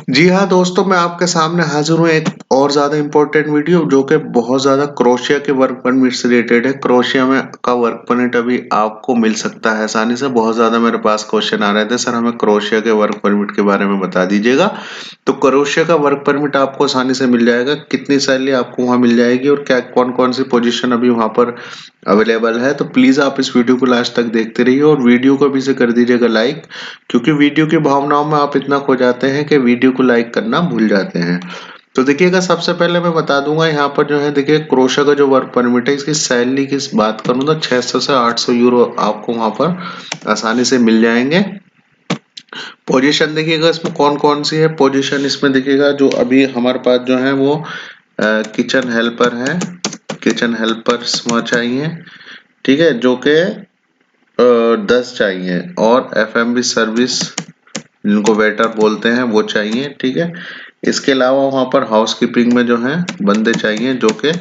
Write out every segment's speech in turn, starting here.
जी हाँ दोस्तों, मैं आपके सामने हाजिर हूँ एक और ज़्यादा इम्पोर्टेंट वीडियो जो कि बहुत ज़्यादा क्रोएशिया के वर्क परमिट से रिलेटेड है। क्रोएशिया में का वर्क परमिट अभी आपको मिल सकता है आसानी से। बहुत ज़्यादा मेरे पास क्वेश्चन आ रहे थे, सर हमें क्रोएशिया के वर्क परमिट के बारे में बता दीजिएगा। तो क्रोएशिया का वर्क परमिट आपको आसानी से मिल जाएगा। कितनी सैलरी आपको वहाँ मिल जाएगी और क्या कौन कौन सी पोजीशन अभी वहाँ पर अवेलेबल है। तो प्लीज़ आप इस वीडियो को लास्ट तक देखते रहिए और वीडियो को भी से कर दीजिएगा लाइक, क्योंकि वीडियो की भावनाओं में आप इतना खो जाते हैं कि वीडियो को लाइक करना भूल जाते हैं। तो देखिएगा, सबसे पहले मैं बता दूंगा यहाँ पर जो है, देखिए क्रोएशिया का जो वर्क परमिट है, इसकी सैलरी की बात करूँ तो 600 से 800 यूरो आपको वहां पर आसानी से मिल जाएंगे। पोजीशन देखिएगा इसमें कौन कौन सी है पोजीशन, इसमें देखिएगा जो अभी हमारे पास जो है वो किचन हेल्पर है। किचन हेल्पर्स वहाँ चाहिए, ठीक है, जो कि 10 चाहिए। और एफएमबी सर्विस, जिनको वेटर बोलते हैं, वो चाहिए, ठीक है। इसके अलावा वहाँ पर हाउसकीपिंग में जो है बंदे चाहिए, जो कि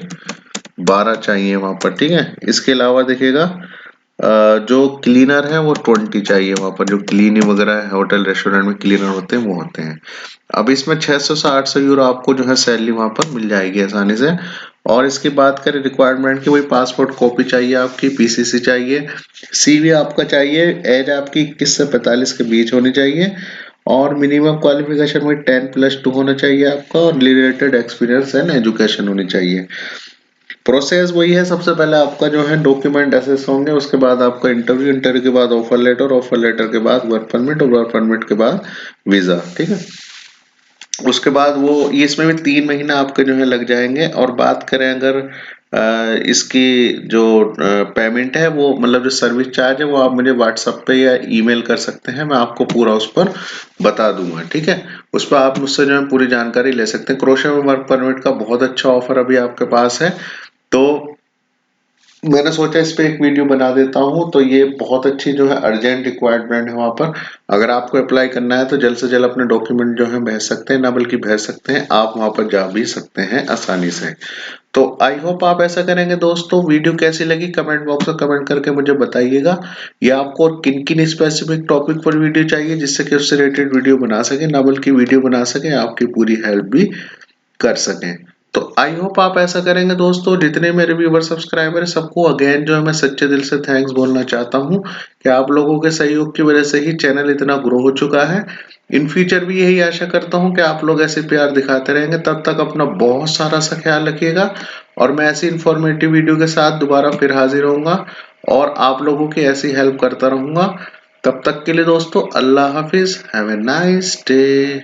12 चाहिए वहाँ पर, ठीक है। इसके अलावा देखिएगा जो क्लीनर है वो 20 चाहिए वहाँ पर। जो क्लीनिंग वगैरह है, होटल रेस्टोरेंट में क्लीनर होते हैं वो होते हैं। अब इसमें 600 से 800 यूरो आपको जो है सैलरी वहाँ पर मिल जाएगी आसानी से। और इसकी बात करें रिक्वायरमेंट की, वही पासपोर्ट कॉपी चाहिए आपकी, पीसीसी चाहिए, सीवी आपका चाहिए, एज आपकी 21 से 45 के बीच होनी चाहिए, और मिनिमम क्वालिफिकेशन में 10+2 होना चाहिए आपका, और रिलेटेड एक्सपीरियंस एंड एजुकेशन होनी चाहिए। प्रोसेस वही है, सबसे पहले आपका जो है डॉक्यूमेंट असेस होंगे, उसके बाद आपका इंटरव्यू, इंटरव्यू के बाद ऑफर लेटर, ऑफर लेटर के बाद वर्क परमिट, और वर्क परमिट के बाद वीजा, ठीक है। उसके बाद वो ये इसमें भी 3 महीना आपके जो है लग जाएंगे। और बात करें अगर इसकी जो पेमेंट है, वो मतलब जो सर्विस चार्ज है, वो आप मुझे व्हाट्सएप पे या ईमेल कर सकते हैं, मैं आपको पूरा उस पर बता दूंगा, ठीक है। उस पर आप मुझसे जो है पूरी जानकारी ले सकते हैं। क्रोएशिया में वर्क परमिट का बहुत अच्छा ऑफर अभी आपके पास है, तो मैंने सोचा इस पे एक वीडियो बना देता हूँ। तो ये बहुत अच्छी जो है अर्जेंट रिक्वायरमेंट है वहां पर। अगर आपको अप्लाई करना है तो जल्द से जल्द अपने डॉक्यूमेंट जो है भेज सकते हैं, ना बल्कि भेज सकते हैं, आप वहां पर जा भी सकते हैं आसानी से। तो आई होप आप ऐसा करेंगे दोस्तों। वीडियो कैसी लगी कमेंट बॉक्स में कमेंट करके मुझे बताइएगा। या आपको किन किन स्पेसिफिक टॉपिक पर वीडियो चाहिए जिससे कि उससे रिलेटेड वीडियो बना सके, ना बल्कि वीडियो बना सके, आपकी पूरी हेल्प भी कर सकें। तो आई होप आप ऐसा करेंगे दोस्तों। जितने मेरे व्यूवर सब्सक्राइबर है, सबको अगेन जो है मैं सच्चे दिल से थैंक्स बोलना चाहता हूं कि आप लोगों के सहयोग की वजह से ही चैनल इतना ग्रो हो चुका है। इन फ्यूचर भी यही आशा करता हूं कि आप लोग ऐसे प्यार दिखाते रहेंगे। तब तक अपना बहुत सारा सा ख्याल रखिएगा, और मैं ऐसी इंफॉर्मेटिव वीडियो के साथ दोबारा फिर हाजिर होऊंगा और आप लोगों की ऐसी हेल्प करता रहूंगा। तब तक के लिए दोस्तों, अल्लाह हाफिज, हैव ए नाइस डे।